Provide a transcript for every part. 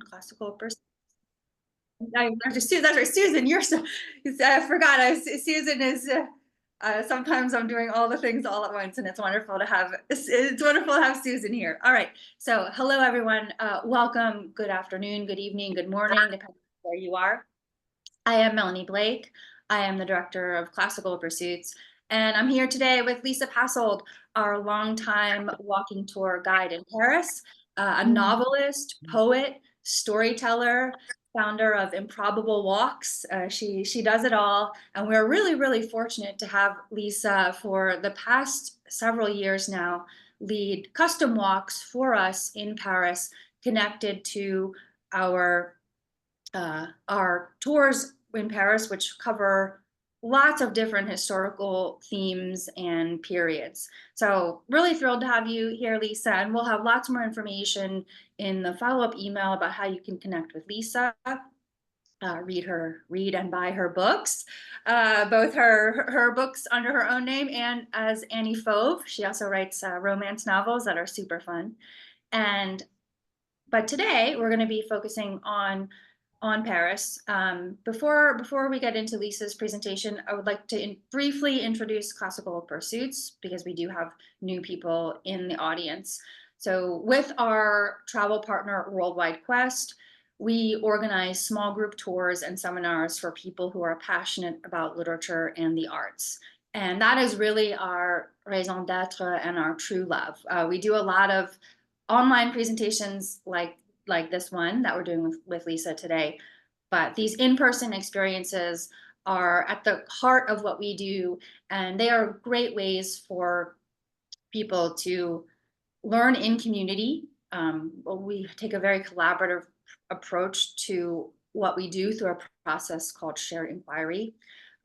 classical person. That's right, Susan. You're so. I forgot. Susan is. Sometimes I'm doing all the things all at once, and it's wonderful to have. It's wonderful to have Susan here. All right. So, hello everyone. Welcome. Good afternoon. Good evening. Good morning, depending on where you are. I am Melanie Blake. I am the director of Classical Pursuits, and I'm here today with Lisa Passold, our longtime walking tour guide in Paris, a novelist, poet, storyteller, founder of Improbable Walks. She does it all, and we're really fortunate to have Lisa for the past several years now lead custom walks for us in Paris, connected to our tours in Paris, which cover lots of different historical themes and periods. So really thrilled to have you here, Lisa, and we'll have lots more information in the follow-up email about how you can connect with Lisa. Read and buy her books, both her books under her own name and as Annie Fauve. She also writes romance novels that are super fun. But today we're going to be focusing on Paris. Before we get into Lisa's presentation, I would like to briefly introduce Classical Pursuits because we do have new people in the audience. So with our travel partner Worldwide Quest, we organize small group tours and seminars for people who are passionate about literature and the arts. And that is really our raison d'etre and our true love. We do a lot of online presentations like this one that we're doing with Lisa today. But these in-person experiences are at the heart of what we do, and they are great ways for people to learn in community. We take a very collaborative approach to what we do through a process called shared inquiry,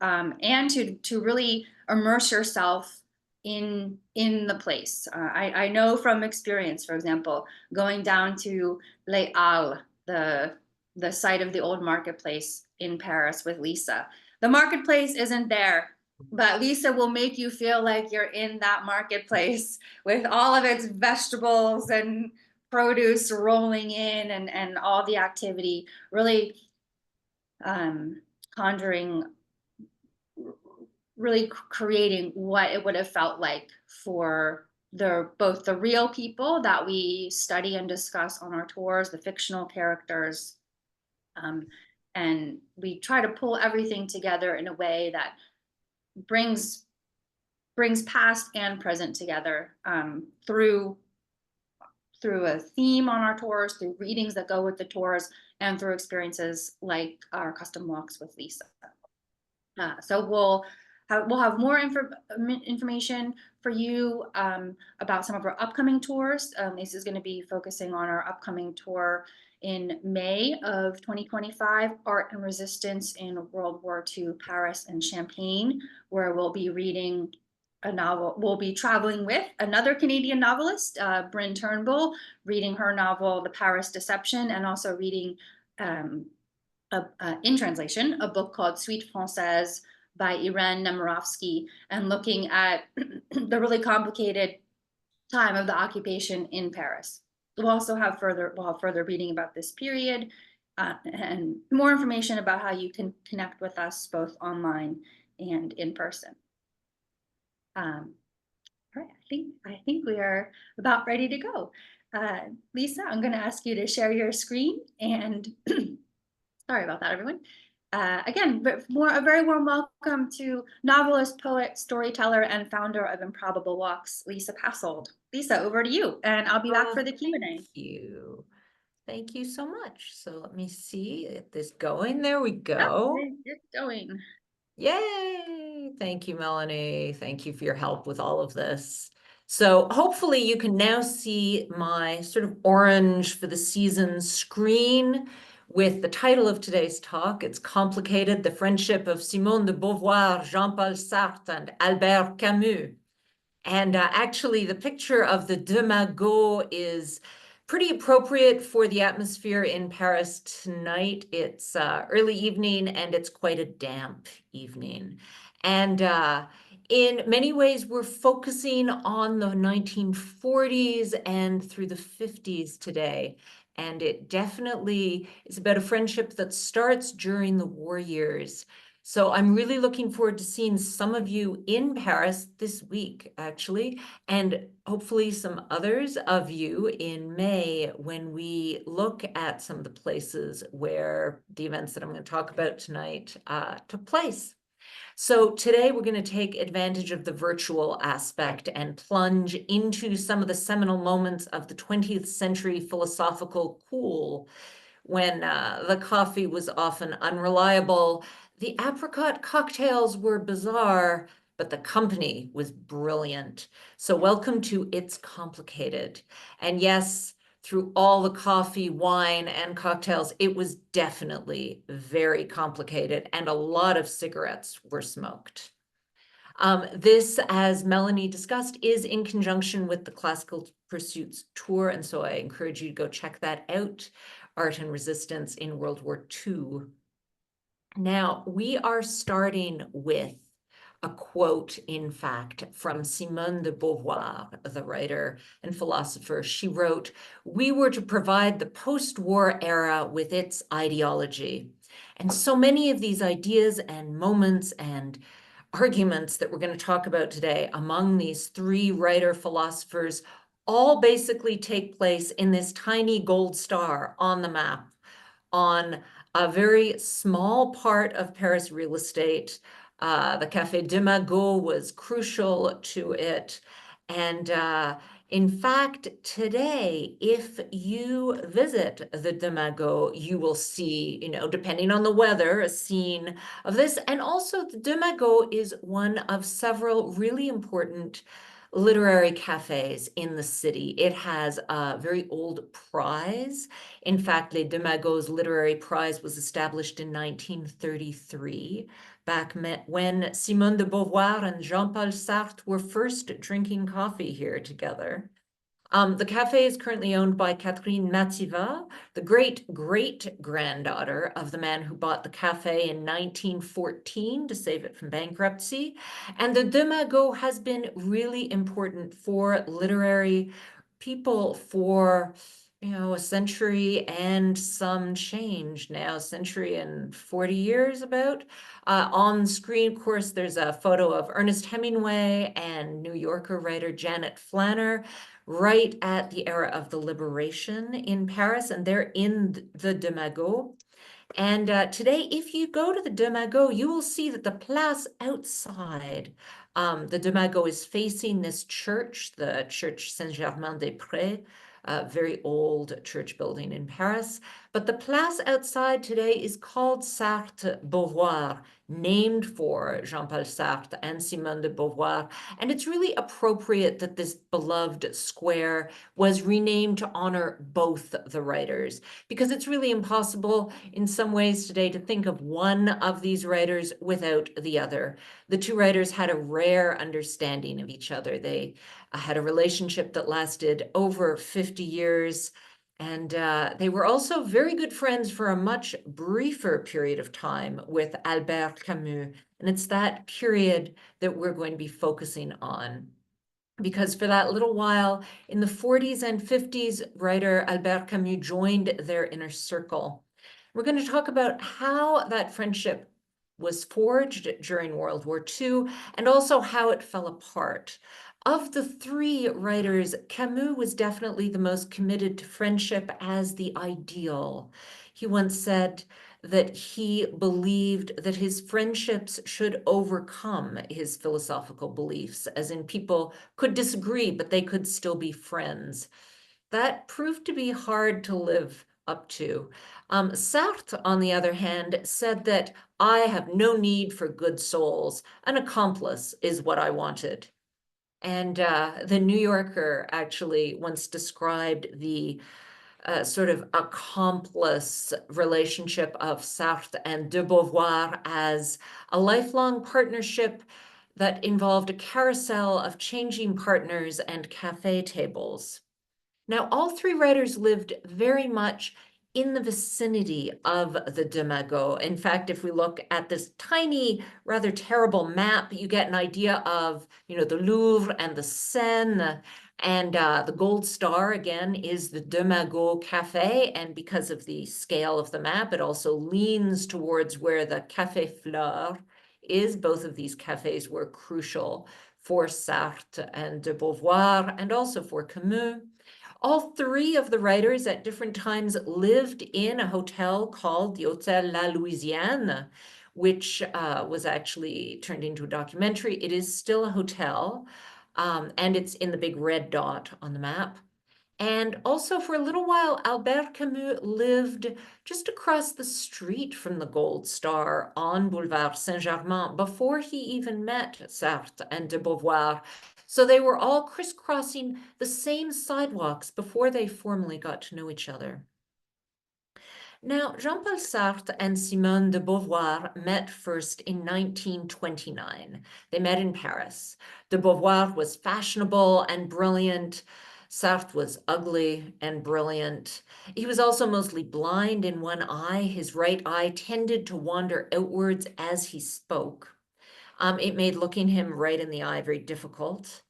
and to really immerse yourself in the place. I know from experience, for example, going down to Les Halles, the site of the old marketplace in Paris with Lisa. The marketplace isn't there, but Lisa will make you feel like you're in that marketplace with all of its vegetables and produce rolling in and all the activity, really conjuring, really creating what it would have felt like for both the real people that we study and discuss on our tours, the fictional characters, and we try to pull everything together in a way that brings past and present together, through a theme on our tours, through readings that go with the tours, and through experiences like our custom walks with Lisa. So we'll have more information for you about some of our upcoming tours. This is going to be focusing on our upcoming tour in May of 2025, Art and Resistance in World War II, Paris and Champagne, where we'll be reading a novel. We'll be traveling with another Canadian novelist, Bryn Turnbull, reading her novel, The Paris Deception, and also reading, in translation, a book called Suite Française by Irène Nemirovsky, and looking at the really complicated time of the occupation in Paris. We'll also have further reading about this period, and more information about how you can connect with us both online and in person. All right, I think we are about ready to go. Lisa, I'm going to ask you to share your screen, and sorry about that, everyone. Again, a very warm welcome to novelist, poet, storyteller, and founder of Improbable Walks, Lisa Passold. Lisa, over to you, and I'll be back for the Q&A. Thank you. Thank you so much. So let me see if this going. There we go. Oh, it's going. Yay! Thank you, Melanie. Thank you for your help with all of this. So hopefully you can now see my sort of orange for the season screen with the title of today's talk. It's Complicated: The Friendship of Simone de Beauvoir, Jean-Paul Sartre, and Albert Camus. And actually, the picture of the Deux Magots is pretty appropriate for the atmosphere in Paris tonight. It's early evening, and it's quite a damp evening. And in many ways, we're focusing on the 1940s and through the 50s today. and it definitely is about a friendship that starts during the war years. So I'm really looking forward to seeing some of you in Paris this week, actually, and hopefully some others of you in May when we look at some of the places where the events that I'm going to talk about tonight took place. So today we're going to take advantage of the virtual aspect and plunge into some of the seminal moments of the 20th century philosophical cool, when the coffee was often unreliable, the apricot cocktails were bizarre, but the company was brilliant. So welcome to It's Complicated. And yes, through all the coffee, wine, and cocktails, it was definitely very complicated, and a lot of cigarettes were smoked. This, as Melanie discussed, is in conjunction with the Classical Pursuits tour, and so I encourage you to go check that out, Art and Resistance in World War II. Now, we are starting with a quote, in fact, from Simone de Beauvoir, the writer and philosopher. She wrote, "We were to provide the post-war era with its ideology." And so many of these ideas and moments and arguments that we're going to talk about today among these three writer philosophers all basically take place in this tiny gold star on the map, on a very small part of Paris real estate. The Café de Magot was crucial to it. And in fact, today, if you visit the de Magot, you will see, depending on the weather, a scene of this. And also, the de Magot is one of several really important literary cafes in the city. It has a very old prize. In fact, Les Deux Magots Literary Prize was established in 1933, back when Simone de Beauvoir and Jean-Paul Sartre were first drinking coffee here together. The cafe is currently owned by Catherine Matsiva, the great-great-granddaughter of the man who bought the cafe in 1914 to save it from bankruptcy. And the De Magot has been really important for literary people for, a century and some change now, a century and 40 years about. On screen, of course, there's a photo of Ernest Hemingway and New Yorker writer Janet Flanner, right at the era of the liberation in Paris, and they're in the de Magot. And today, if you go to the de Magot, you will see that the place outside, the de Magot is facing this church, the Church Saint-Germain-des-Prés, a very old church building in Paris. But the place outside today is called Sartre Beauvoir, named for Jean-Paul Sartre and Simone de Beauvoir. And it's really appropriate that this beloved square was renamed to honor both the writers, because it's really impossible in some ways today to think of one of these writers without the other. The two writers had a rare understanding of each other. They had a relationship that lasted over 50 years. And they were also very good friends for a much briefer period of time with Albert Camus. And it's that period that we're going to be focusing on. Because for that little while in the 40s and 50s, writer Albert Camus joined their inner circle. We're going to talk about how that friendship was forged during World War II and also how it fell apart. Of the three writers, Camus was definitely the most committed to friendship as the ideal. He once said that he believed that his friendships should overcome his philosophical beliefs, as in people could disagree, but they could still be friends. That proved to be hard to live up to. Sartre, on the other hand, said that I have no need for good souls. An accomplice is what I wanted. And the New Yorker actually once described the sort of accomplice relationship of Sartre and de Beauvoir as a lifelong partnership that involved a carousel of changing partners and cafe tables. Now, all three writers lived very much in the vicinity of the de Magot. In fact, if we look at this tiny, rather terrible map, you get an idea of, the Louvre and the Seine. And the gold star, again, is the De Magot Cafe. And because of the scale of the map, it also leans towards where the Café Fleur is. Both of these cafes were crucial for Sartre and de Beauvoir, and also for Camus. All three of the writers at different times lived in a hotel called the Hôtel La Louisiane, which was actually turned into a documentary. It is still a hotel, and it's in the big red dot on the map. And also for a little while, Albert Camus lived just across the street from the Gold Star on Boulevard Saint-Germain before he even met Sartre and de Beauvoir. So they were all crisscrossing the same sidewalks before they formally got to know each other. Now, Jean-Paul Sartre and Simone de Beauvoir met first in 1929. They met in Paris. De Beauvoir was fashionable and brilliant. Sartre was ugly and brilliant. He was also mostly blind in one eye. His right eye tended to wander outwards as he spoke. It made looking him right in the eye very difficult.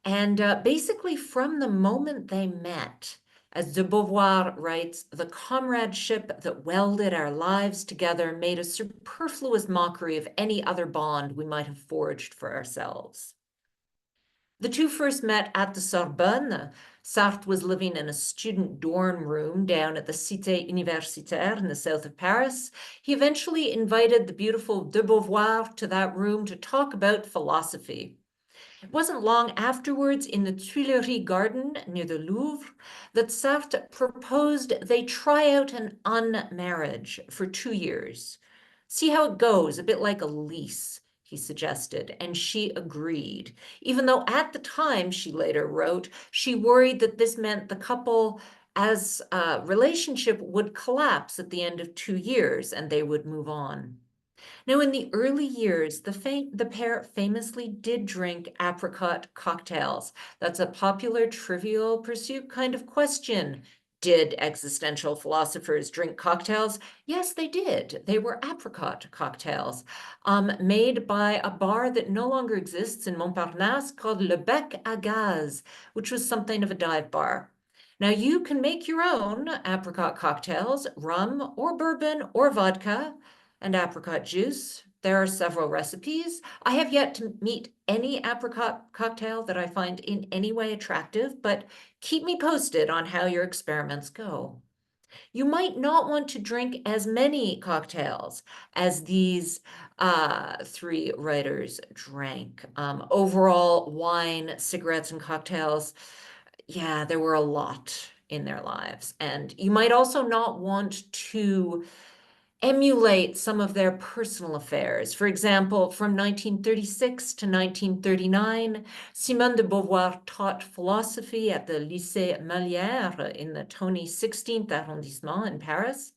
And basically, from the moment they met, as de Beauvoir writes, the comradeship that welded our lives together made a superfluous mockery of any other bond we might have forged for ourselves. The two first met at the Sorbonne. Sartre was living in a student dorm room down at the Cité Universitaire in the south of Paris. He eventually invited the beautiful de Beauvoir to that room to talk about philosophy. It wasn't long afterwards, in the Tuileries garden near the Louvre, that Sartre proposed they try out an unmarriage for 2 years. See how it goes, a bit like a lease, he suggested, and she agreed, even though at the time, she later wrote, she worried that this meant the couple as a relationship would collapse at the end of 2 years and they would move on. Now, in the early years, the pair famously did drink apricot cocktails. That's a popular Trivial Pursuit kind of question. Did existential philosophers drink cocktails? Yes, they did. They were apricot cocktails, made by a bar that no longer exists in Montparnasse called Le Bec à Gaz, which was something of a dive bar. Now, you can make your own apricot cocktails, rum or bourbon or vodka, and apricot juice. There are several recipes. I have yet to meet any apricot cocktail that I find in any way attractive, but keep me posted on how your experiments go. You might not want to drink as many cocktails as these three writers drank. Overall, wine, cigarettes, and cocktails, yeah, there were a lot in their lives. And you might also not want to emulate some of their personal affairs. For example, from 1936 to 1939, Simone de Beauvoir taught philosophy at the Lycée Molière in the Tony 16th arrondissement in Paris.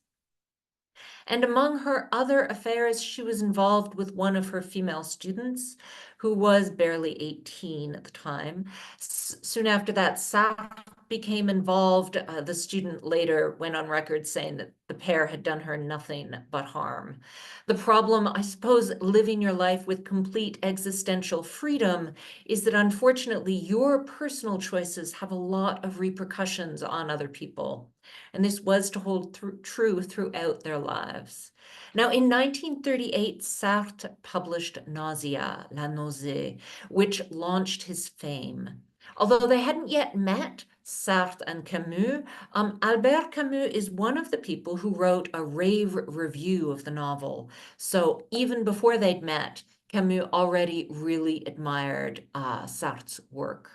And among her other affairs, she was involved with one of her female students who was barely 18 at the time. Soon after that, Sartre became involved. The student later went on record saying that the pair had done her nothing but harm. The problem, I suppose, living your life with complete existential freedom is that unfortunately your personal choices have a lot of repercussions on other people. And this was to hold true throughout their lives. Now, in 1938, Sartre published Nausea, La Nausée, which launched his fame. Although they hadn't yet met, Sartre and Camus, Albert Camus is one of the people who wrote a rave review of the novel. So even before they'd met, Camus already really admired Sartre's work.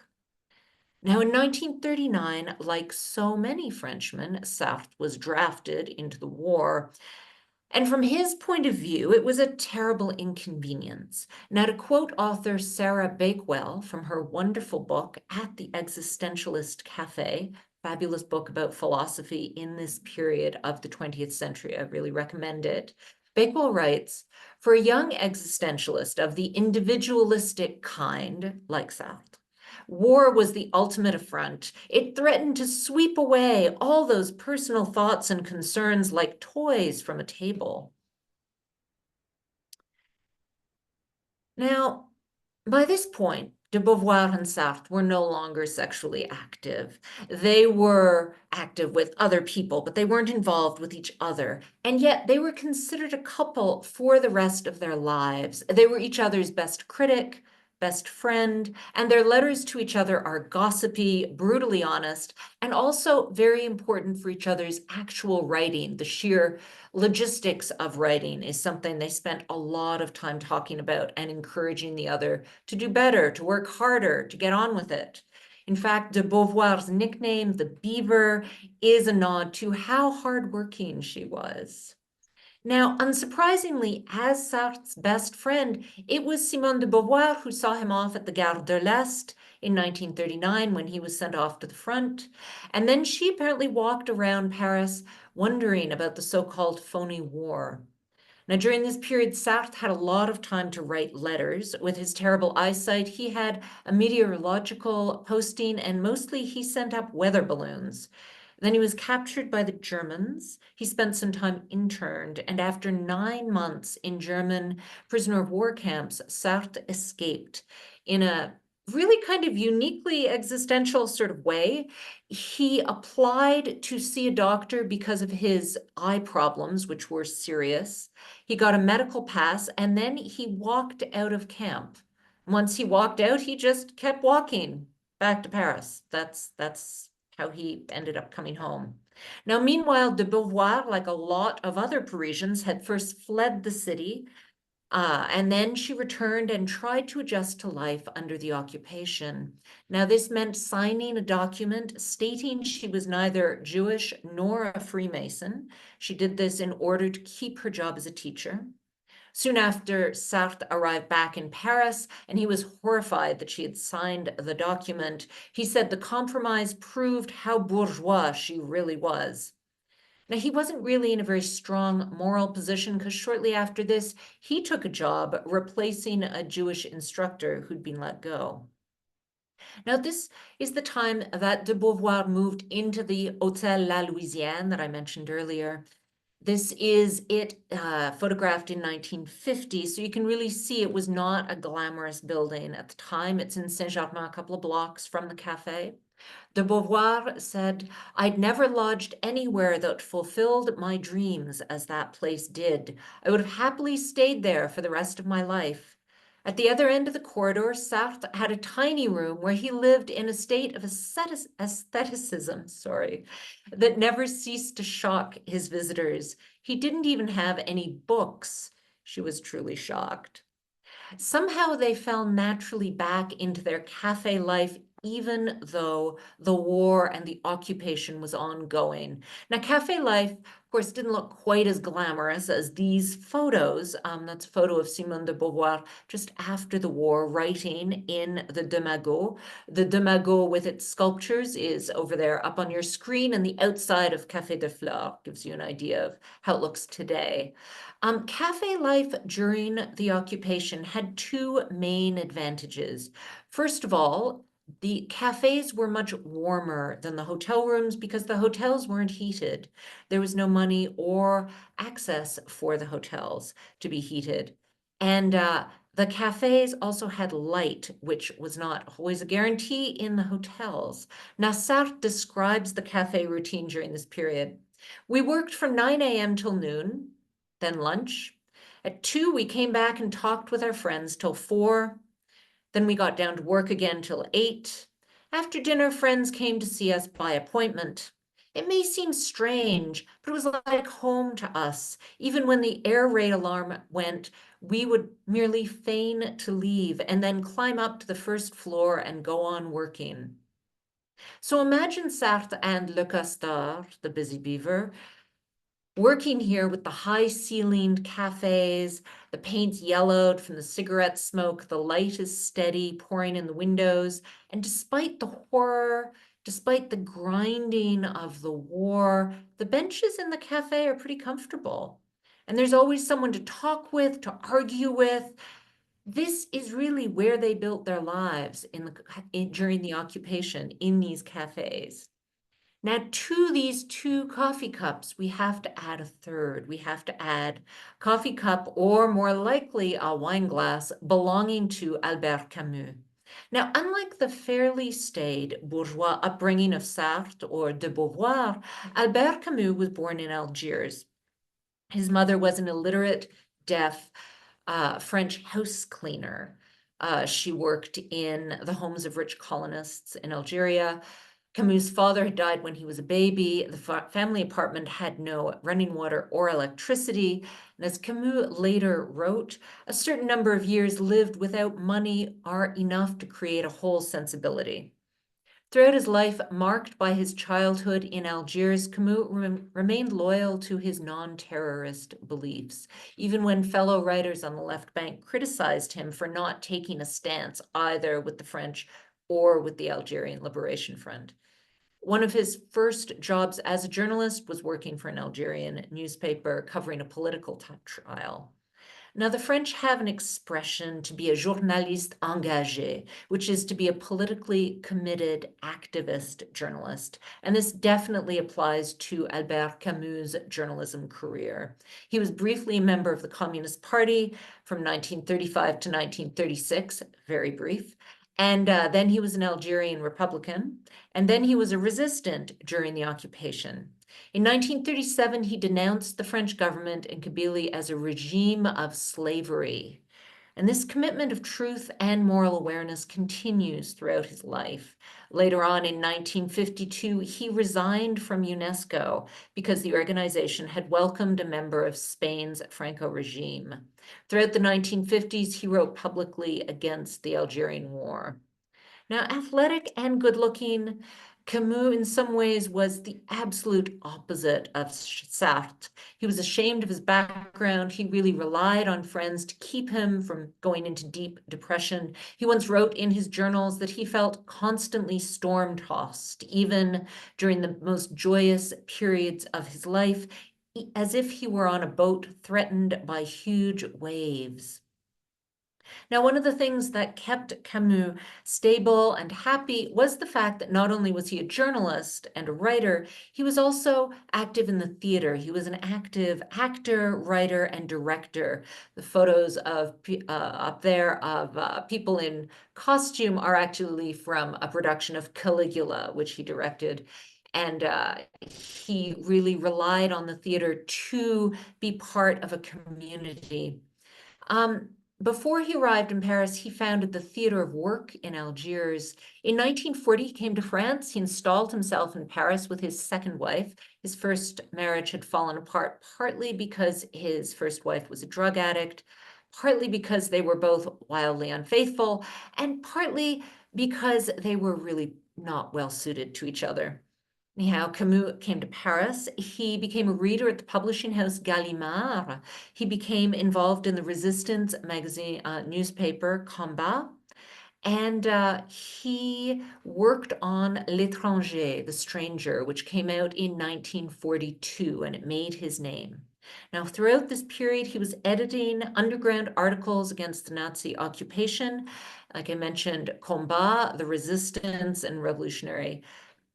Now, in 1939, like so many Frenchmen, Sartre was drafted into the war. And from his point of view, it was a terrible inconvenience. Now, to quote author Sarah Bakewell from her wonderful book, At the Existentialist Cafe, fabulous book about philosophy in this period of the 20th century, I really recommend it. Bakewell writes, for a young existentialist of the individualistic kind, like Sartre, war was the ultimate affront. It threatened to sweep away all those personal thoughts and concerns like toys from a table. Now, by this point, De Beauvoir and Sartre were no longer sexually active. They were active with other people, but they weren't involved with each other. And yet they were considered a couple for the rest of their lives. They were each other's best critic, best friend, and their letters to each other are gossipy, brutally honest, and also very important for each other's actual writing. The sheer logistics of writing is something they spent a lot of time talking about and encouraging the other to do better, to work harder, to get on with it. In fact, de Beauvoir's nickname, the Beaver, is a nod to how hardworking she was. Now, unsurprisingly, as Sartre's best friend, it was Simone de Beauvoir who saw him off at the Gare de l'Est in 1939 when he was sent off to the front. And then she apparently walked around Paris wondering about the so-called phony war. Now, during this period, Sartre had a lot of time to write letters. With his terrible eyesight, he had a meteorological posting, and mostly he sent up weather balloons. Then he was captured by the Germans. He spent some time interned, and after 9 months in German prisoner of war camps, Sartre escaped in a really kind of uniquely existential sort of way. He applied to see a doctor because of his eye problems, which were serious. He got a medical pass, and then he walked out of camp. Once he walked out, he just kept walking back to Paris. That's how he ended up coming home. Now, meanwhile, de Beauvoir, like a lot of other Parisians, had first fled the city, and then she returned and tried to adjust to life under the occupation. Now, this meant signing a document stating she was neither Jewish nor a Freemason. She did this in order to keep her job as a teacher. Soon after, Sartre arrived back in Paris, and he was horrified that she had signed the document. He said the compromise proved how bourgeois she really was. Now, he wasn't really in a very strong moral position because shortly after this, he took a job replacing a Jewish instructor who'd been let go. Now, this is the time that de Beauvoir moved into the Hôtel La Louisiane that I mentioned earlier. This is it photographed in 1950, so you can really see it was not a glamorous building at the time. It's in Saint-Germain, a couple of blocks from the cafe. De Beauvoir said, "I'd never lodged anywhere that fulfilled my dreams as that place did. I would have happily stayed there for the rest of my life." At the other end of the corridor, Sartre had a tiny room where he lived in a state of aestheticism, that never ceased to shock his visitors. He didn't even have any books. She was truly shocked. Somehow they fell naturally back into their cafe life, even though the war and the occupation was ongoing. Now, cafe life, of course, didn't look quite as glamorous as these photos. That's a photo of Simone de Beauvoir just after the war, writing in the De Magot. The De Magot with its sculptures is over there up on your screen, and the outside of Café de Flore gives you an idea of how it looks today. Cafe life during the occupation had two main advantages. First of all, the cafes were much warmer than the hotel rooms because the hotels weren't heated. There was no money or access for the hotels to be heated. And the cafes also had light, which was not always a guarantee in the hotels. Now, Sartre describes the cafe routine during this period. We worked from 9 a.m. till noon, then lunch. At 2, we came back and talked with our friends till 4. Then we got down to work again till 8. After dinner, friends came to see us by appointment. It may seem strange, but it was like home to us. Even when the air raid alarm went, we would merely feign to leave and then climb up to the first floor and go on working. So imagine Sartre and Le Castor, the busy beaver, working here with the high-ceilinged cafes, the paint's yellowed from the cigarette smoke, the light is steady, pouring in the windows, and despite the horror, despite the grinding of the war, the benches in the cafe are pretty comfortable. And there's always someone to talk with, to argue with. This is really where they built their lives during the occupation, in these cafes. Now, to these 2 coffee cups, we have to add a third. We have to add a coffee cup, or more likely a wine glass belonging to Albert Camus. Now, unlike the fairly staid bourgeois upbringing of Sartre or de Beauvoir, Albert Camus was born in Algiers. His mother was an illiterate, deaf French house cleaner. She worked in the homes of rich colonists in Algeria. Camus' father had died when he was a baby. The family apartment had no running water or electricity. And as Camus later wrote, a certain number of years lived without money are enough to create a whole sensibility. Throughout his life, marked by his childhood in Algiers, Camus remained loyal to his non-terrorist beliefs, even when fellow writers on the left bank criticized him for not taking a stance either with the French or with the Algerian Liberation Front. One of his first jobs as a journalist was working for an Algerian newspaper covering a political trial. Now, the French have an expression to be a journaliste engagé, which is to be a politically committed activist journalist. And this definitely applies to Albert Camus' journalism career. He was briefly a member of the Communist Party from 1935 to 1936, very brief. And then he was an Algerian Republican. And then he was a resistant during the occupation. In 1937, he denounced the French government in Kabylie as a regime of slavery. And this commitment of truth and moral awareness continues throughout his life. Later on in 1952, he resigned from UNESCO because the organization had welcomed a member of Spain's Franco regime. Throughout the 1950s, he wrote publicly against the Algerian War. Now, athletic and good-looking, Camus in some ways was the absolute opposite of Sartre. He was ashamed of his background. He really relied on friends to keep him from going into deep depression. He once wrote in his journals that he felt constantly storm-tossed, even during the most joyous periods of his life, as if he were on a boat threatened by huge waves. Now, one of the things that kept Camus stable and happy was the fact that not only was he a journalist and a writer, he was also active in the theater. He was an active actor, writer, and director. The photos of up there of people in costume are actually from a production of Caligula, which he directed. And he really relied on the theater to be part of a community. Before he arrived in Paris, he founded the Theatre of Work in Algiers. In 1940, he came to France. He installed himself in Paris with his second wife. His first marriage had fallen apart, partly because his first wife was a drug addict, partly because they were both wildly unfaithful, and partly because they were really not well suited to each other. Anyhow, Camus came to Paris. He became a reader at the publishing house Gallimard. He became involved in the resistance magazine newspaper Combat. And he worked on L'Étranger, The Stranger, which came out in 1942, and it made his name. Now, throughout this period, he was editing underground articles against the Nazi occupation. Like I mentioned, Combat, The Resistance, and Revolutionary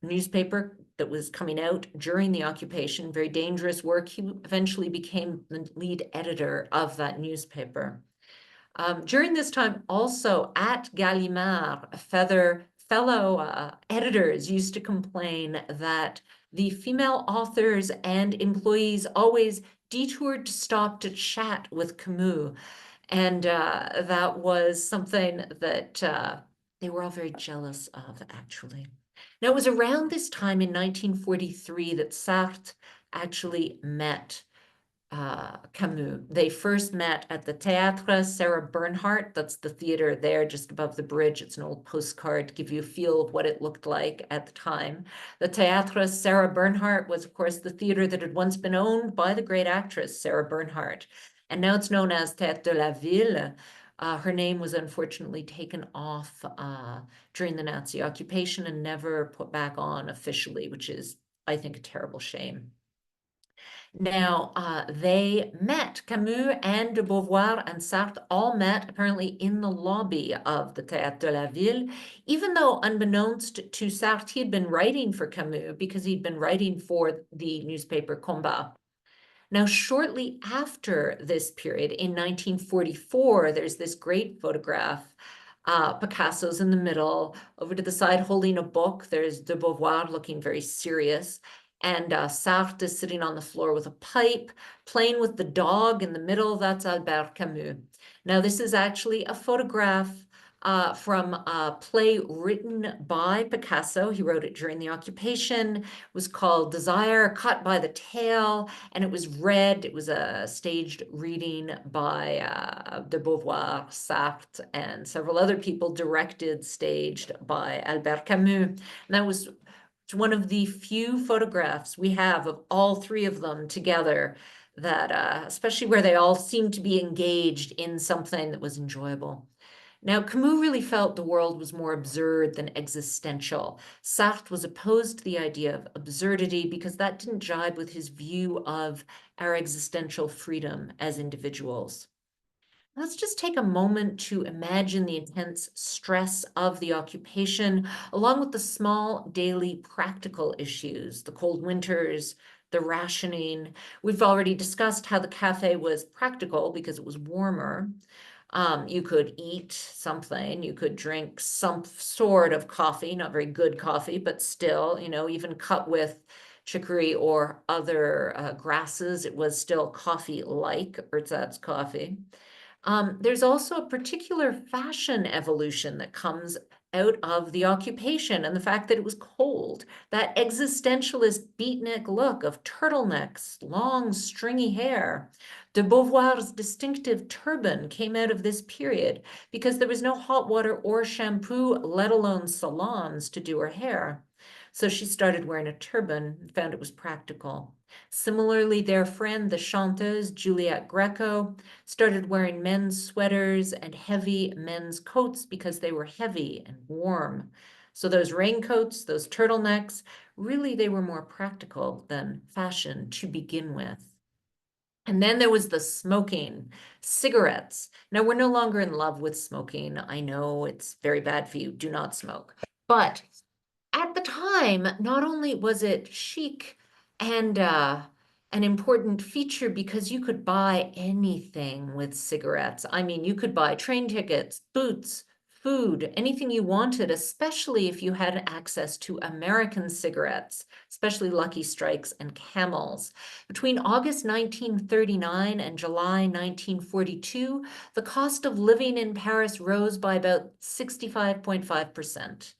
newspaper that was coming out during the occupation, very dangerous work. He eventually became the lead editor of that newspaper. During this time, also at Gallimard, fellow editors used to complain that the female authors and employees always detoured to stop to chat with Camus. And that was something that they were all very jealous of, actually. Now, it was around this time in 1943 that Sartre actually met Camus. They first met at the Théâtre Sarah Bernhardt. That's the theater there just above the bridge. It's an old postcard to give you a feel of what it looked like at the time. The Théâtre Sarah Bernhardt was, of course, the theater that had once been owned by the great actress Sarah Bernhardt. And now it's known as Théâtre de la Ville. Her name was unfortunately taken off during the Nazi occupation and never put back on officially, which is, I think, a terrible shame. Now, they met, Camus and de Beauvoir and Sartre all met apparently in the lobby of the Théâtre de la Ville, even though unbeknownst to Sartre, he had been writing for Camus because he'd been writing for the newspaper Combat. Now, shortly after this period, in 1944, there's this great photograph Picasso's in the middle. Over to the side holding a book, there's de Beauvoir looking very serious. And Sartre is sitting on the floor with a pipe, playing with the dog in the middle. That's Albert Camus. Now, this is actually a photograph from a play written by Picasso. He wrote it during the occupation. It was called Desire, Caught by the Tail, and it was read. It was a staged reading by de Beauvoir, Sartre, and several other people, directed, staged by Albert Camus. And that was one of the few photographs we have of all three of them together that, especially where they all seemed to be engaged in something that was enjoyable. Now, Camus really felt the world was more absurd than existential. Sartre was opposed to the idea of absurdity because that didn't jibe with his view of our existential freedom as individuals. Let's just take a moment to imagine the intense stress of the occupation, along with the small daily practical issues, the cold winters, the rationing. We've already discussed how the cafe was practical because it was warmer. You could eat something, you could drink some sort of coffee, not very good coffee, but still, even cut with chicory or other grasses, it was still coffee-like, ersatz coffee. There's also a particular fashion evolution that comes out of the occupation and the fact that it was cold. That existentialist beatnik look of turtlenecks, long stringy hair. De Beauvoir's distinctive turban came out of this period because there was no hot water or shampoo, let alone salons, to do her hair. So she started wearing a turban and found it was practical. Similarly, their friend, the chanteuse Juliette Greco, started wearing men's sweaters and heavy men's coats because they were heavy and warm. So those raincoats, those turtlenecks, really they were more practical than fashion to begin with. And then there was the smoking, cigarettes. Now, we're no longer in love with smoking. I know it's very bad for you. Do not smoke. But at the time, not only was it chic and an important feature because you could buy anything with cigarettes. I mean, you could buy train tickets, boots, food, anything you wanted, especially if you had access to American cigarettes, especially Lucky Strikes and Camels. Between August 1939 and July 1942, the cost of living in Paris rose by about 65.5%.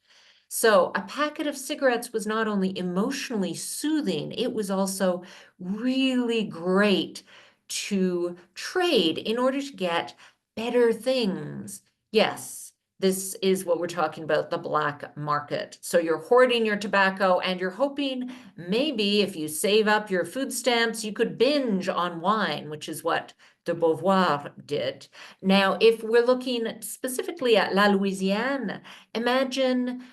So a packet of cigarettes was not only emotionally soothing, it was also really great to trade in order to get better things. Yes, this is what we're talking about, the black market. So you're hoarding your tobacco and you're hoping maybe if you save up your food stamps, you could binge on wine, which is what de Beauvoir did. Now, if we're looking specifically at La Louisiane, imagine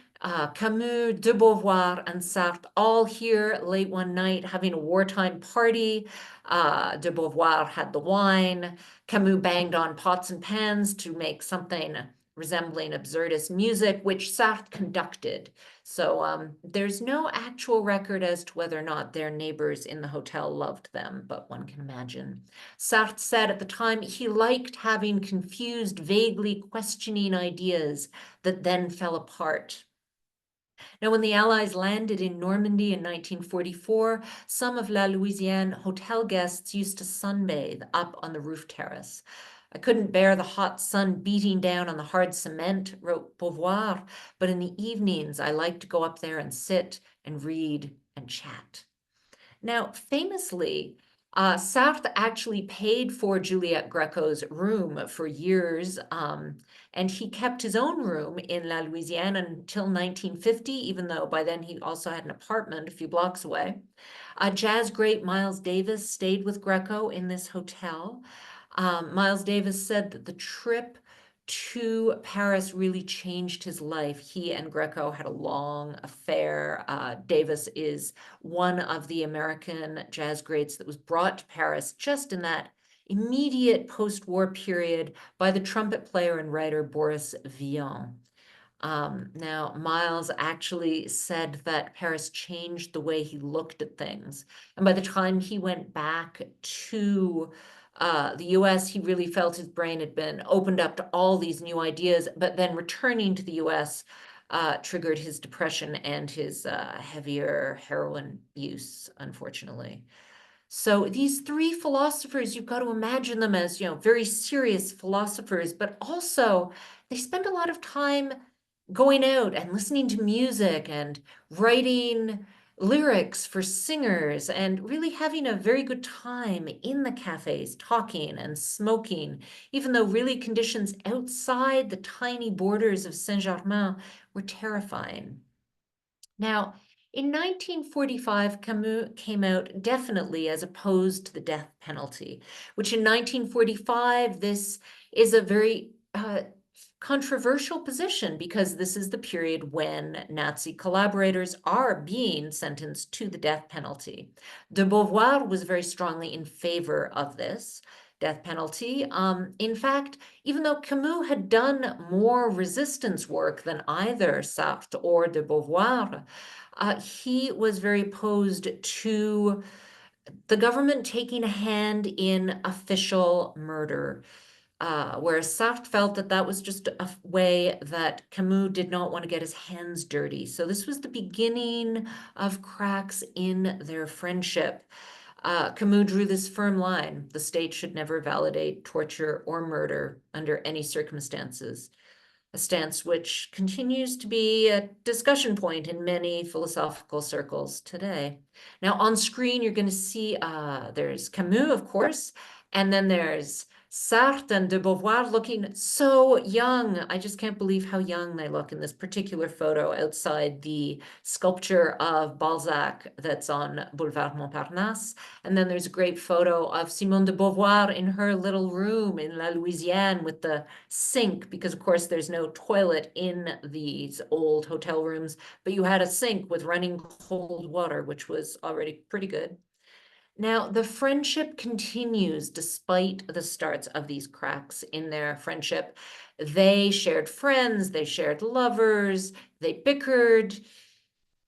Camus, de Beauvoir, and Sartre all here late one night having a wartime party. De Beauvoir had the wine. Camus banged on pots and pans to make something resembling absurdist music, which Sartre conducted. So there's no actual record as to whether or not their neighbors in the hotel loved them, but one can imagine. Sartre said at the time he liked having confused, vaguely questioning ideas that then fell apart. Now, when the Allies landed in Normandy in 1944, some of La Louisiane hotel guests used to sunbathe up on the roof terrace. I couldn't bear the hot sun beating down on the hard cement, wrote Beauvoir, but in the evenings I liked to go up there and sit and read and chat. Now, famously, Sartre actually paid for Juliette Greco's room for years, and he kept his own room in La Louisiane until 1950, even though by then he also had an apartment a few blocks away. Jazz great Miles Davis stayed with Greco in this hotel. Miles Davis said that the trip to Paris really changed his life. He and Greco had a long affair. Davis is one of the American jazz greats that was brought to Paris just in that immediate post-war period by the trumpet player and writer Boris Vian. Now, Miles actually said that Paris changed the way he looked at things. And by the time he went back to the US, he really felt his brain had been opened up to all these new ideas, but then returning to the US triggered his depression and his heavier heroin use, unfortunately. So these three philosophers, you've got to imagine them as, very serious philosophers, but also they spend a lot of time going out and listening to music and writing lyrics for singers and really having a very good time in the cafes, talking and smoking, even though really conditions outside the tiny borders of Saint-Germain were terrifying. Now, in 1945, Camus came out definitely as opposed to the death penalty, which in 1945, this is a very controversial position because this is the period when Nazi collaborators are being sentenced to the death penalty. De Beauvoir was very strongly in favor of this death penalty. In fact, even though Camus had done more resistance work than either Sartre or de Beauvoir, he was very opposed to the government taking a hand in official murder. Whereas Sartre felt that that was just a way that Camus did not want to get his hands dirty. So this was the beginning of cracks in their friendship. Camus drew this firm line: the state should never validate torture or murder under any circumstances, a stance which continues to be a discussion point in many philosophical circles today. Now, on screen, you're going to see there's Camus, of course, and then there's Sartre and de Beauvoir looking so young. I just can't believe how young they look in this particular photo outside the sculpture of Balzac that's on Boulevard Montparnasse. And then there's a great photo of Simone de Beauvoir in her little room in La Louisiane with the sink, because of course there's no toilet in these old hotel rooms, but you had a sink with running cold water, which was already pretty good. Now, the friendship continues despite the starts of these cracks in their friendship. They shared friends, they shared lovers, they bickered.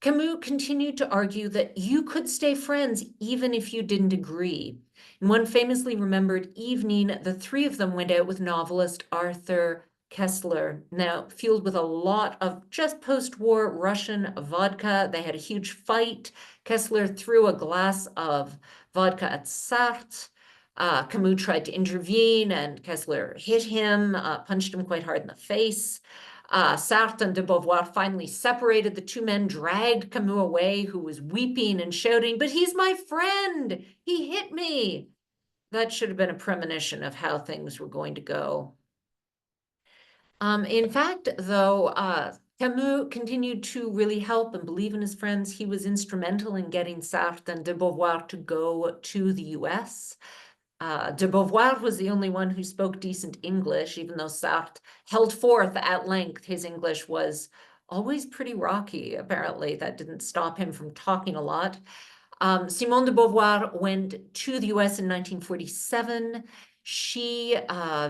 Camus continued to argue that you could stay friends even if you didn't agree. In one famously remembered evening, the three of them went out with novelist Arthur Koestler. Now, fueled with a lot of just post-war Russian vodka, they had a huge fight. Koestler threw a glass of vodka at Sartre. Camus tried to intervene, and Koestler hit him, punched him quite hard in the face. Sartre and de Beauvoir finally separated. The two men dragged Camus away, who was weeping and shouting, "But he's my friend! He hit me!" That should have been a premonition of how things were going to go. In fact, though, Camus continued to really help and believe in his friends. He was instrumental in getting Sartre and de Beauvoir to go to the US. De Beauvoir was the only one who spoke decent English, even though Sartre held forth at length. His English was always pretty rocky, apparently. That didn't stop him from talking a lot. Simone de Beauvoir went to the US in 1947. She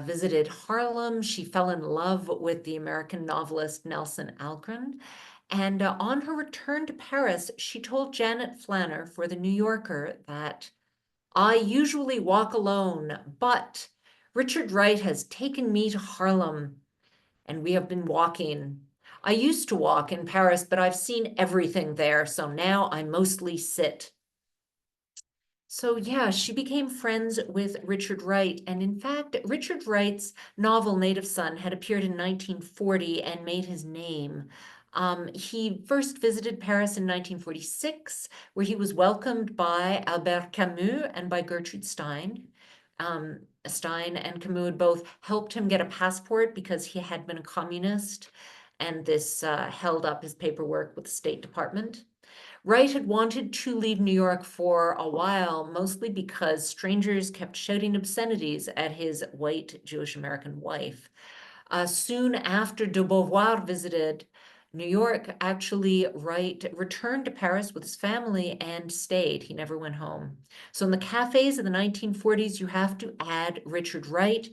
visited Harlem. She fell in love with the American novelist Nelson Algren. And on her return to Paris, she told Janet Flanner for The New Yorker that, "I usually walk alone, but Richard Wright has taken me to Harlem, and we have been walking. I used to walk in Paris, but I've seen everything there, so now I mostly sit." So yeah, she became friends with Richard Wright. And in fact, Richard Wright's novel Native Son had appeared in 1940 and made his name. He first visited Paris in 1946, where he was welcomed by Albert Camus and by Gertrude Stein. Stein and Camus had both helped him get a passport because he had been a communist, and this held up his paperwork with the State Department. Wright had wanted to leave New York for a while, mostly because strangers kept shouting obscenities at his white Jewish American wife. Soon after de Beauvoir visited New York, actually, Wright returned to Paris with his family and stayed. He never went home. So in the cafes of the 1940s, you have to add Richard Wright.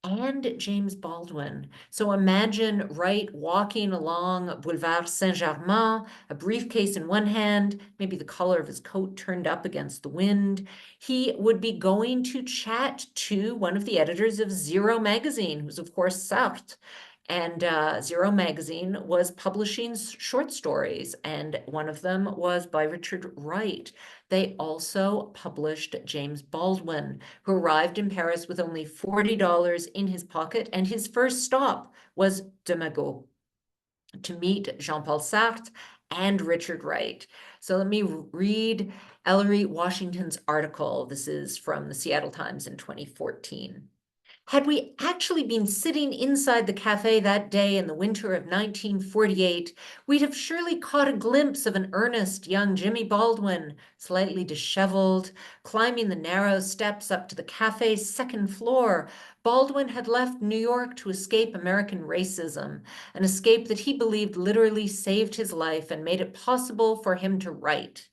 and James Baldwin. So imagine Wright walking along Boulevard Saint-Germain, a briefcase in one hand, maybe the collar of his coat turned up against the wind. He would be going to chat to one of the editors of Zero magazine, who's of course Sartre. And Zero magazine was publishing short stories, and one of them was by Richard Wright. They also published James Baldwin, who arrived in Paris with only $40 in his pocket, and his first stop was de Magot to meet Jean-Paul Sartre and Richard Wright. So let me read Ellery Washington's article. This is from the Seattle Times in 2014. Had we actually been sitting inside the cafe that day in the winter of 1948, we'd have surely caught a glimpse of an earnest young Jimmy Baldwin, slightly disheveled, climbing the narrow steps up to the cafe's second floor. Baldwin had left New York to escape American racism, an escape that he believed literally saved his life and made it possible for him to write.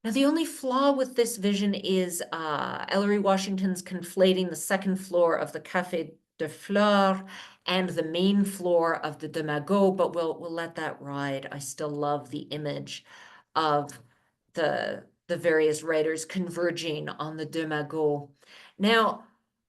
Now, the only flaw with this vision is Ellery Washington's conflating the second floor of the Café de Flore and the main floor of the de Magot, but we'll let that ride. I still love the image of the various writers converging on the de Magot. Now,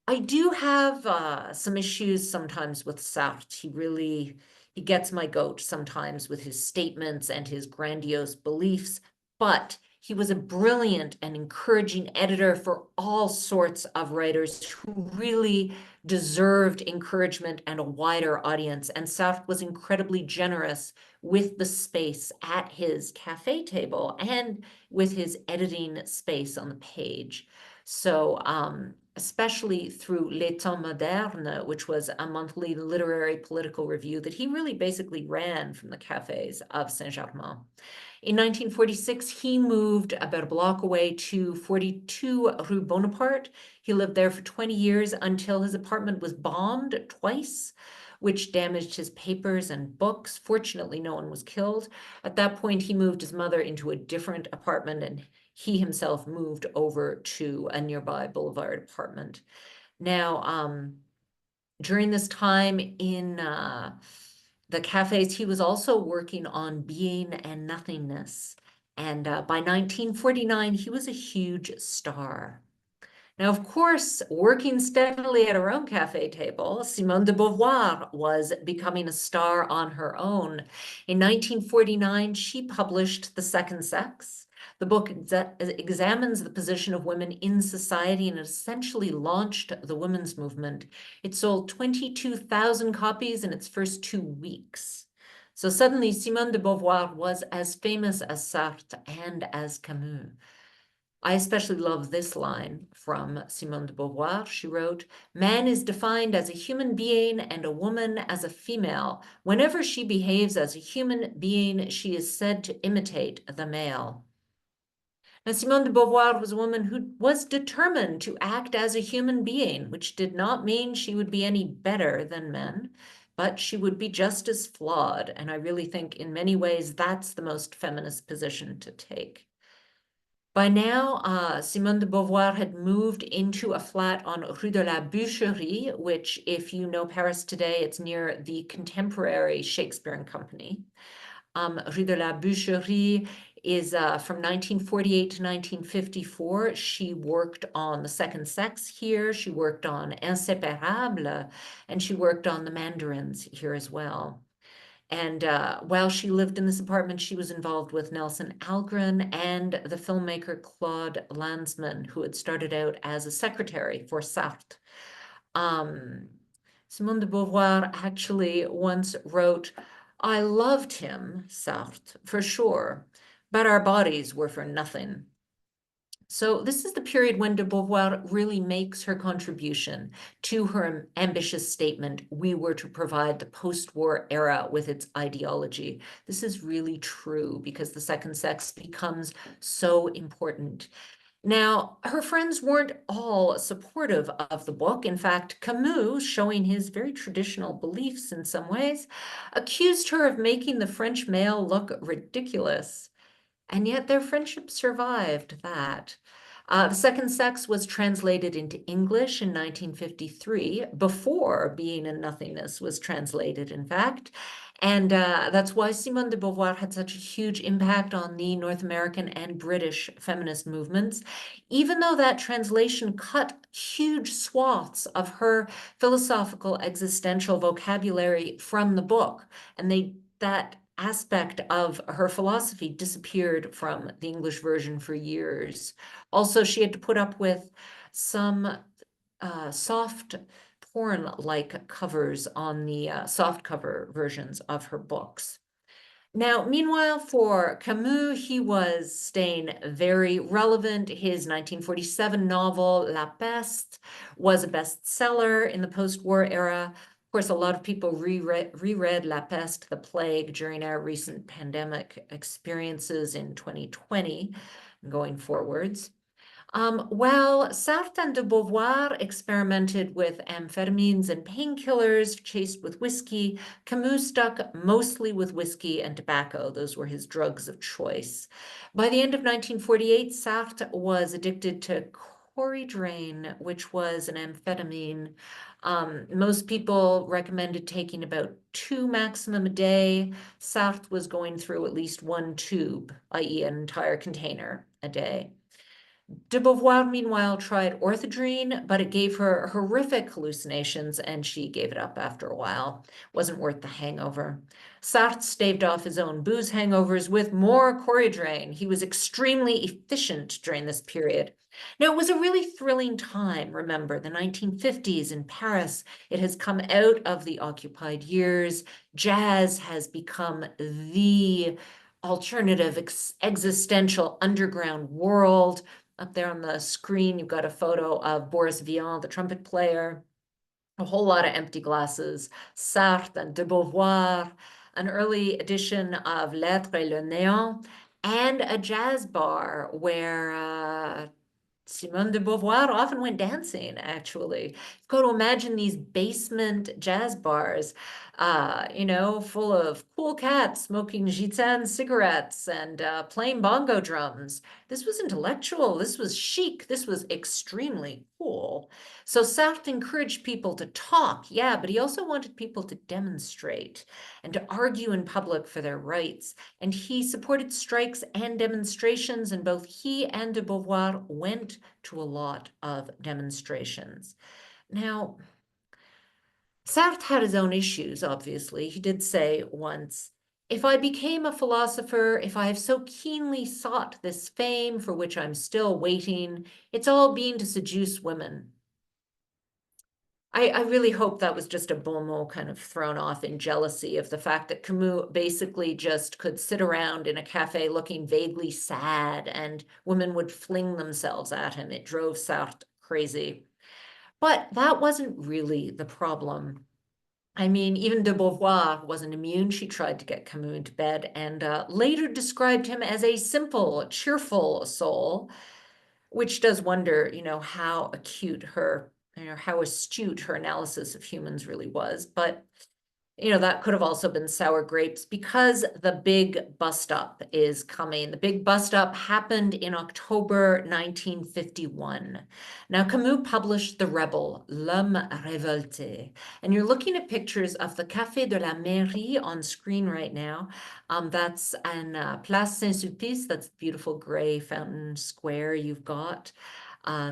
I do have some issues sometimes with Sartre. He gets my goat sometimes with his statements and his grandiose beliefs, but he was a brilliant and encouraging editor for all sorts of writers who really deserved encouragement and a wider audience. And Sartre was incredibly generous with the space at his cafe table and with his editing space on the page. So especially through Les Temps Modernes, which was a monthly literary political review that he really basically ran from the cafes of Saint-Germain. In 1946, he moved about a block away to 42 Rue Bonaparte. He lived there for 20 years until his apartment was bombed twice, which damaged his papers and books. Fortunately, no one was killed. At that point, he moved his mother into a different apartment, and he himself moved over to a nearby boulevard apartment. Now, during this time in the cafes, he was also working on Being and Nothingness. And by 1949, he was a huge star. Now, of course, working steadily at her own cafe table, Simone de Beauvoir was becoming a star on her own. In 1949, she published The Second Sex. The book examines the position of women in society and essentially launched the women's movement. It sold 22,000 copies in its first 2 weeks. So suddenly, Simone de Beauvoir was as famous as Sartre and as Camus. I especially love this line from Simone de Beauvoir. She wrote, "Man is defined as a human being and a woman as a female. Whenever she behaves as a human being, she is said to imitate the male." Now, Simone de Beauvoir was a woman who was determined to act as a human being, which did not mean she would be any better than men, but she would be just as flawed. And I really think in many ways, that's the most feminist position to take. By now, Simone de Beauvoir had moved into a flat on Rue de la Boucherie, which, if you know Paris today, it's near the contemporary Shakespeare and Company. Rue de la Boucherie is from 1948 to 1954. She worked on The Second Sex here. She worked on Inséparable, and she worked on The Mandarins here as well. And while she lived in this apartment, she was involved with Nelson Algren and the filmmaker Claude Lanzmann, who had started out as a secretary for Sartre. Simone de Beauvoir actually once wrote, "I loved him, Sartre, for sure, but our bodies were for nothing." So this is the period when de Beauvoir really makes her contribution to her ambitious statement, "We were to provide the post-war era with its ideology." This is really true because The Second Sex becomes so important. Now, her friends weren't all supportive of the book. In fact, Camus, showing his very traditional beliefs in some ways, accused her of making the French male look ridiculous. And yet their friendship survived that. The Second Sex was translated into English in 1953, before Being and Nothingness was translated, in fact. And that's why Simone de Beauvoir had such a huge impact on the North American and British feminist movements, even though that translation cut huge swaths of her philosophical existential vocabulary from the book. And that aspect of her philosophy disappeared from the English version for years. Also, she had to put up with some soft porn-like covers on the soft cover versions of her books. Now, meanwhile, for Camus, he was staying very relevant. His 1947 novel, La Peste, was a bestseller in the post-war era. Of course, a lot of people reread La Peste, The Plague, during our recent pandemic experiences in 2020, going forwards. Well, Sartre and de Beauvoir experimented with amphetamines and painkillers, chased with whiskey. Camus stuck mostly with whiskey and tobacco. Those were his drugs of choice. By the end of 1948, Sartre was addicted to coridrain, which was an amphetamine. Most people recommended taking about 2 maximum a day. Sartre was going through at least 1 tube, i.e. an entire container a day. De Beauvoir, meanwhile, tried orthidrine, but it gave her horrific hallucinations, and she gave it up after a while. Wasn't worth the hangover. Sartre staved off his own booze hangovers with more coridrain. He was extremely efficient during this period. Now, it was a really thrilling time, remember, the 1950s in Paris. It has come out of the occupied years. Jazz has become the alternative existential underground world. Up there on the screen, you've got a photo of Boris Vian, the trumpet player, a whole lot of empty glasses, Sartre and de Beauvoir, an early edition of L'Être et le Néant, and a jazz bar where Simone de Beauvoir often went dancing, actually. You've got to imagine these basement jazz bars, full of cool cats smoking gitane cigarettes and playing bongo drums. This was intellectual. This was chic. This was extremely cool. So Sartre encouraged people to talk, yeah, but he also wanted people to demonstrate and to argue in public for their rights. And he supported strikes and demonstrations, and both he and de Beauvoir went to a lot of demonstrations. Now, Sartre had his own issues, obviously. He did say once, "If I became a philosopher, if I have so keenly sought this fame for which I'm still waiting, it's all been to seduce women." I really hope that was just a bon mot kind of thrown off in jealousy of the fact that Camus basically just could sit around in a cafe looking vaguely sad and women would fling themselves at him. It drove Sartre crazy. But that wasn't really the problem. I mean, even de Beauvoir wasn't immune. She tried to get Camus into bed and later described him as a simple, cheerful soul, which does wonder, how acute how astute her analysis of humans really was. But that could have also been sour grapes, because the big bust up is coming. The big bust up happened in October 1951. Now, Camus published The Rebel, L'Homme Révolté, and you're looking at pictures of the Café de la Mairie on screen right now. That's in Place Saint-Sulpice, that's the beautiful gray fountain square you've got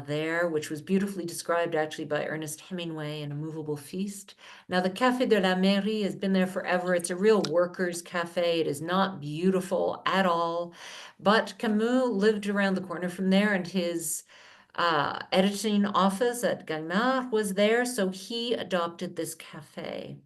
there, which was beautifully described actually by Ernest Hemingway in A Movable Feast. Now, the Café de la Mairie has been there forever. It's a real workers' cafe. It is not beautiful at all, but Camus lived around the corner from there, and his editing office at Gallimard was there, so he adopted this cafe.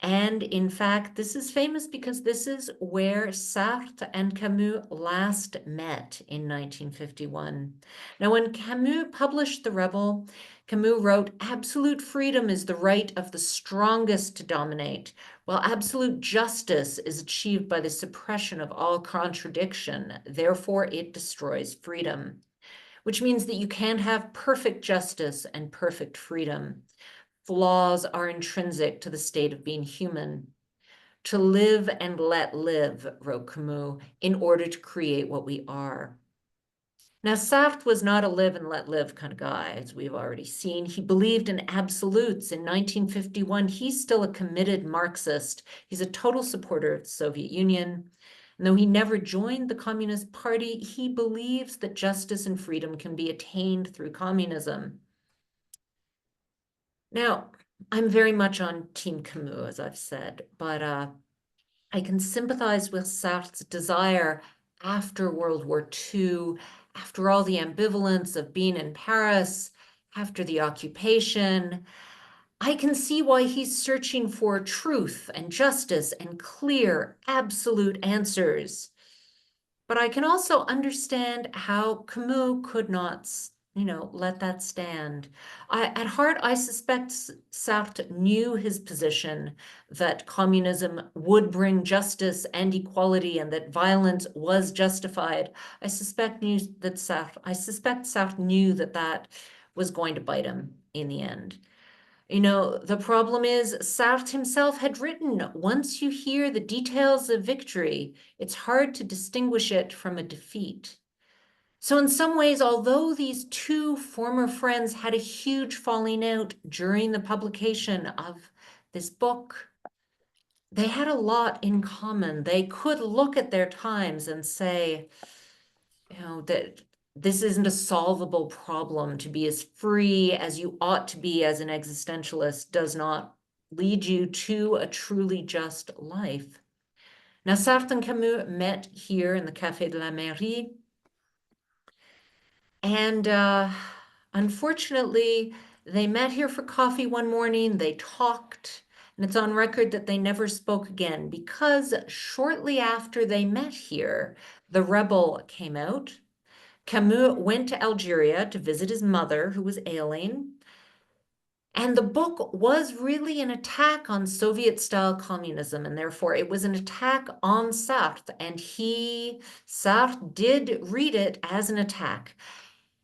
And in fact, this is famous because this is where Sartre and Camus last met in 1951. Now, when Camus published The Rebel, Camus wrote, "Absolute freedom is the right of the strongest to dominate, while absolute justice is achieved by the suppression of all contradiction. Therefore, it destroys freedom," which means that you can't have perfect justice and perfect freedom. Flaws are intrinsic to the state of being human. To live and let live, wrote Camus, in order to create what we are. Now, Sartre was not a live and let live kind of guy, as we've already seen. He believed in absolutes. In 1951, he's still a committed Marxist. He's a total supporter of the Soviet Union. And though he never joined the Communist Party, he believes that justice and freedom can be attained through communism. Now, I'm very much on Team Camus, as I've said, but I can sympathize with Sartre's desire after World War II, after all the ambivalence of being in Paris, after the occupation. I can see why he's searching for truth and justice and clear, absolute answers. But I can also understand how Camus could not, let that stand. At heart, I suspect Sartre knew his position that communism would bring justice and equality and that violence was justified. I suspect Sartre knew that that was going to bite him in the end. The problem is Sartre himself had written, once you hear the details of victory, it's hard to distinguish it from a defeat. So in some ways, although these two former friends had a huge falling out during the publication of this book, they had a lot in common. They could look at their times and say, that this isn't a solvable problem. To be as free as you ought to be as an existentialist does not lead you to a truly just life. Now, Sartre and Camus met here in the Café de la Mairie, and unfortunately, they met here for coffee one morning, they talked, and it's on record that they never spoke again because shortly after they met here, The Rebel came out. Camus went to Algeria to visit his mother, who was ailing. And the book was really an attack on Soviet-style communism, and therefore it was an attack on Sartre. And Sartre did read it as an attack.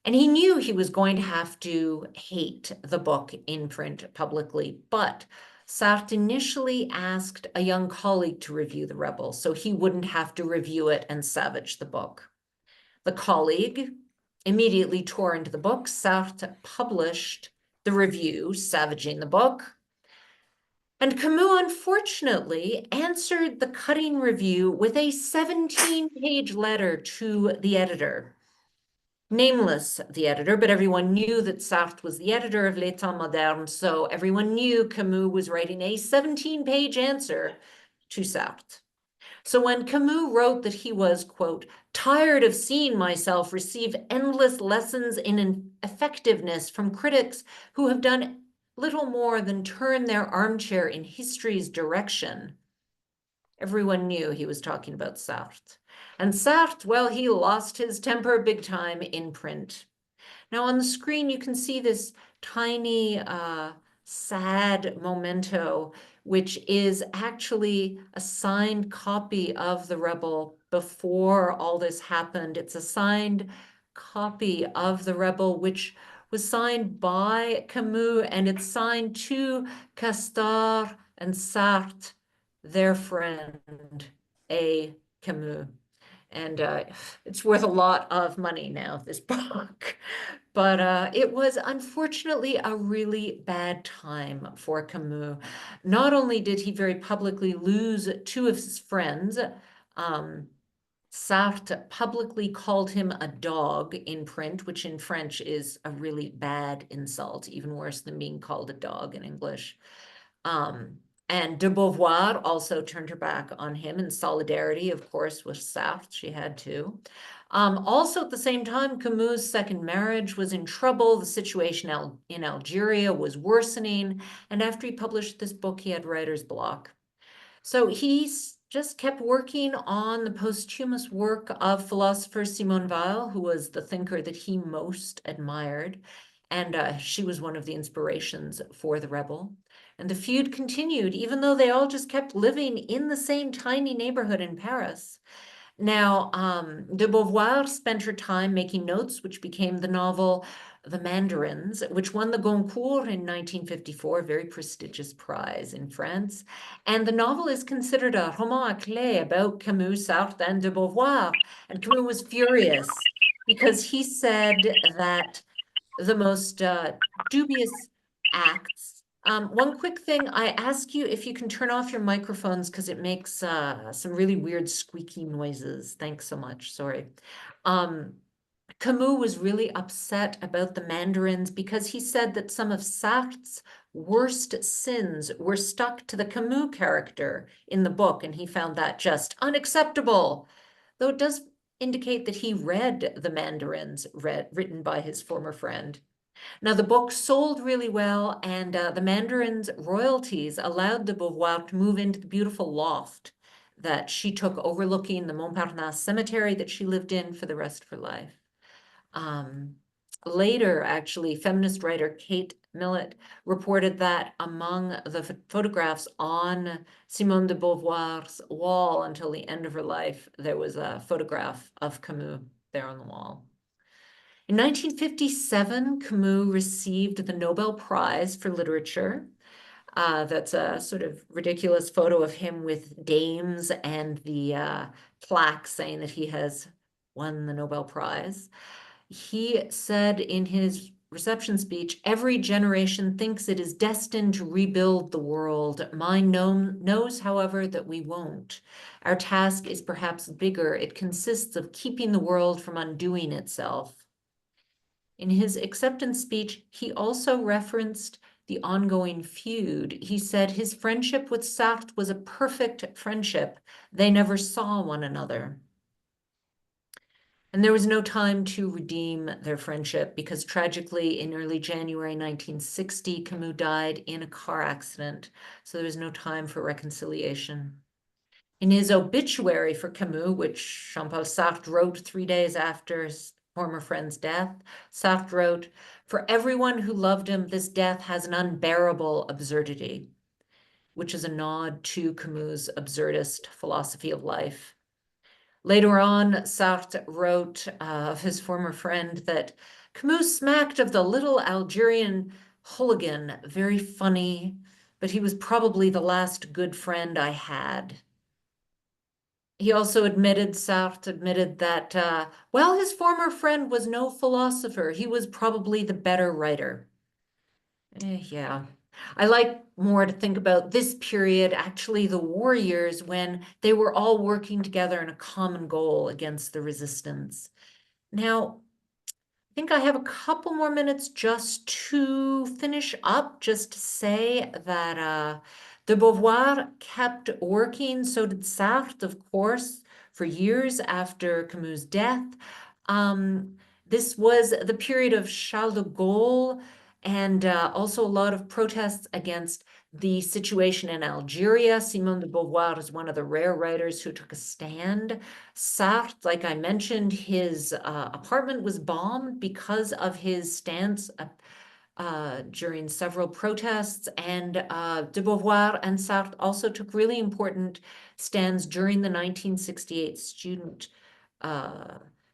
And he knew he was going to have to hate the book in print publicly, but Sartre initially asked a young colleague to review The Rebel, so he wouldn't have to review it and savage the book. The colleague immediately tore into the book. Sartre published the review, savaging the book. And Camus, unfortunately, answered the cutting review with a 17-page letter to the editor. Nameless, the editor, but everyone knew that Sartre was the editor of L'État Moderne, so everyone knew Camus was writing a 17-page answer to Sartre. So when Camus wrote that he was, quote, tired of seeing myself receive endless lessons in effectiveness from critics who have done little more than turn their armchair in history's direction, everyone knew he was talking about Sartre. And Sartre, well, he lost his temper big time in print. Now on the screen, you can see this tiny, sad memento, which is actually a signed copy of The Rebel before all this happened. It's a signed copy of The Rebel, which was signed by Camus, and it's signed to Castor and Sartre, their friend, A. Camus. And it's worth a lot of money now, this book. But it was unfortunately a really bad time for Camus. Not only did he very publicly lose two of his friends, Sartre publicly called him a dog in print, which in French is a really bad insult, even worse than being called a dog in English. And de Beauvoir also turned her back on him in solidarity, of course, with Sartre. She had to. Also, at the same time, Camus' second marriage was in trouble. The situation in Algeria was worsening. And after he published this book, he had writer's block. So he just kept working on the posthumous work of philosopher Simone de Beauvoir, who was the thinker that he most admired. And she was one of the inspirations for The Rebel. And the feud continued, even though they all just kept living in the same tiny neighborhood in Paris. Now, de Beauvoir spent her time making notes, which became the novel The Mandarins, which won the Goncourt in 1954, a very prestigious prize in France. And the novel is considered a roman à clé about Camus, Sartre, and de Beauvoir. And Camus was furious because he said that the most dubious acts. One quick thing, I ask you if you can turn off your microphones because it makes some really weird squeaky noises. Thanks so much. Sorry. Camus was really upset about the mandarins because he said that some of Sartre's worst sins were stuck to the Camus character in the book, and he found that just unacceptable. Though it does indicate that he read the mandarins written by his former friend. Now, the book sold really well, and the mandarin's royalties allowed de Beauvoir to move into the beautiful loft that she took overlooking the Montparnasse cemetery that she lived in for the rest of her life. Later, actually, feminist writer Kate Millett reported that among the photographs on Simone de Beauvoir's wall until the end of her life, there was a photograph of Camus there on the wall. In 1957, Camus received the Nobel Prize for Literature. That's a sort of ridiculous photo of him with dames and the plaque saying that he has won the Nobel Prize. He said in his reception speech, "Every generation thinks it is destined to rebuild the world. Mine knows, however, that we won't. Our task is perhaps bigger. It consists of keeping the world from undoing itself." In his acceptance speech, he also referenced the ongoing feud. He said his friendship with Sartre was a perfect friendship. They never saw one another. And there was no time to redeem their friendship because tragically in early January 1960, Camus died in a car accident. So there was no time for reconciliation. In his obituary for Camus, which Jean-Paul Sartre wrote 3 days after his former friend's death, Sartre wrote, "For everyone who loved him, this death has an unbearable absurdity," which is a nod to Camus' absurdist philosophy of life. Later on, Sartre wrote of his former friend that Camus smacked of the little Algerian hooligan, very funny, but he was probably the last good friend I had. He also admitted, Sartre admitted that, well, his former friend was no philosopher. He was probably the better writer. Yeah. I like more to think about this period, actually the war years, when they were all working together in a common goal against the resistance. Now, I think I have a couple more minutes just to finish up, just to say that de Beauvoir kept working, so did Sartre, of course, for years after Camus' death. This was the period of Charles de Gaulle and also a lot of protests against the situation in Algeria. Simone de Beauvoir is one of the rare writers who took a stand. Sartre, like I mentioned, his apartment was bombed because of his stance during several protests, and de Beauvoir and Sartre also took really important stands during the 1968 student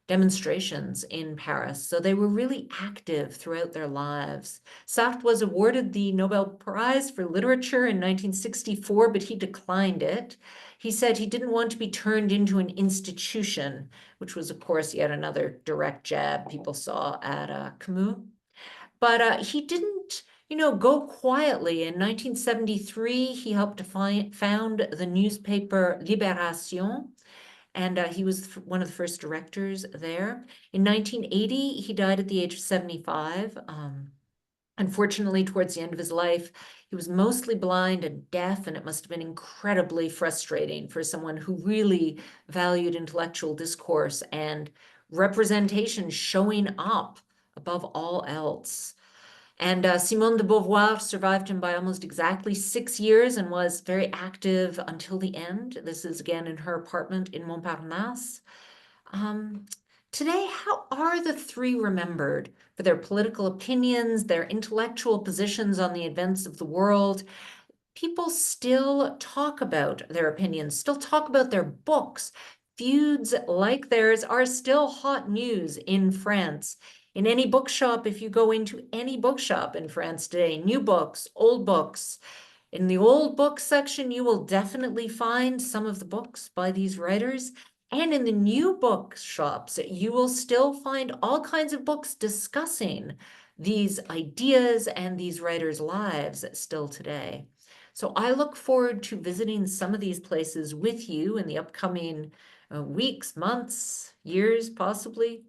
demonstrations in Paris. So they were really active throughout their lives. Sartre was awarded the Nobel Prize for Literature in 1964, but he declined it. He said he didn't want to be turned into an institution, which was, of course, yet another direct jab people saw at Camus. But he didn't, go quietly. In 1973, he helped to found the newspaper Libération, and he was one of the first directors there. In 1980, he died at the age of 75. Unfortunately, towards the end of his life, he was mostly blind and deaf, and it must have been incredibly frustrating for someone who really valued intellectual discourse and representation showing up above all else. And Simone de Beauvoir survived him by almost exactly 6 years and was very active until the end. This is again in her apartment in Montparnasse. Today, how are the three remembered? For their political opinions, their intellectual positions on the events of the world? People still talk about their opinions, still talk about their books. Feuds like theirs are still hot news in France. In any bookshop, if you go into any bookshop in France today, new books, old books, in the old book section, you will definitely find some of the books by these writers. And in the new bookshops, you will still find all kinds of books discussing these ideas and these writers' lives still today. So I look forward to visiting some of these places with you in the upcoming weeks, months, years, possibly.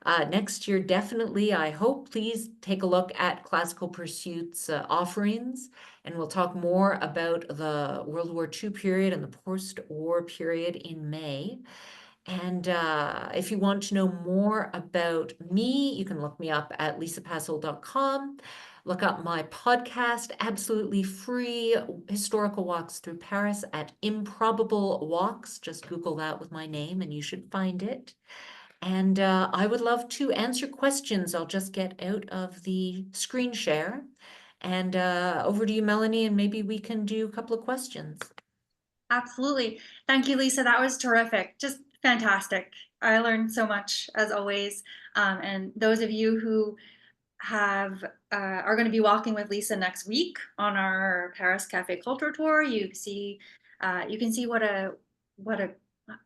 Next year, definitely, I hope, please take a look at Classical Pursuits offerings, and we'll talk more about the World War II period and the post-war period in May. And if you want to know more about me, you can look me up at lisapasol.com. Look up my podcast, absolutely free, Historical Walks Through Paris at Improbable Walks. Just Google that with my name and you should find it. And I would love to answer questions. I'll just get out of the screen share. And over to you, Melanie, and maybe we can do a couple of questions. Absolutely. Thank you, Lisa. That was terrific. Just fantastic. I learned so much as always. And those of you who are going to be walking with Lisa next week on our Paris Cafe Culture Tour, you can see what a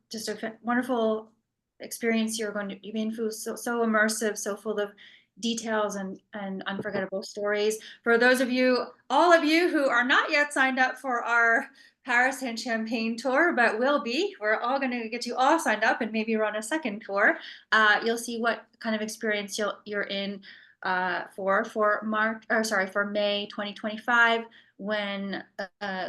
just a wonderful experience you're going to be in. So immersive, so full of details and unforgettable stories. For those of you, all of you who are not yet signed up for our Paris and Champagne tour, but will be, we're all going to get you all signed up and maybe run a second tour. You'll see what kind of experience you're in for May 2025, when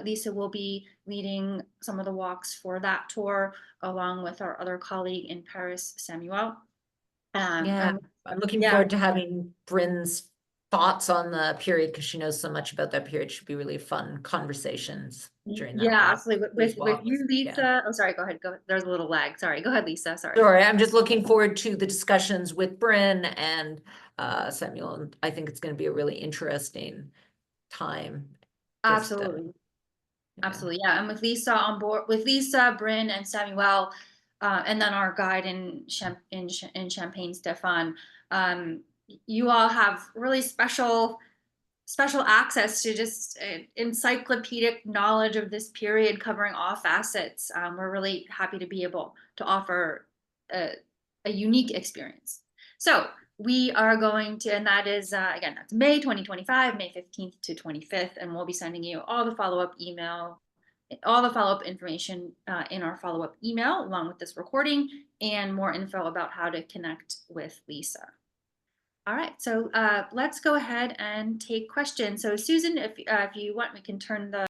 Lisa will be leading some of the walks for that tour, along with our other colleague in Paris, Samuel. Yeah, I'm looking forward to having Bryn's thoughts on the period, because she knows so much about that period. Should be really fun conversations during that walk. Absolutely. With you, Lisa. Yeah. Oh, sorry, go ahead. There's a little lag. Sorry, go ahead, Lisa. Sorry, I'm just looking forward to the discussions with Bryn and Samuel. And I think it's going to be a really interesting time. Absolutely. Absolutely. Yeah. And with Lisa on board, with Lisa, Bryn, and Samuel, and then our guide in Champagne, Stefan, you all have really special access to just encyclopedic knowledge of this period, covering all facets. We're really happy to be able to offer a unique experience. So we are going to, and that is, again, that's May 2025, May 15th to 25th, and we'll be sending you all the follow-up information in our follow-up email, along with this recording, and more info about how to connect with Lisa. All right, so let's go ahead and take questions. So Susan, if you want, we can turn the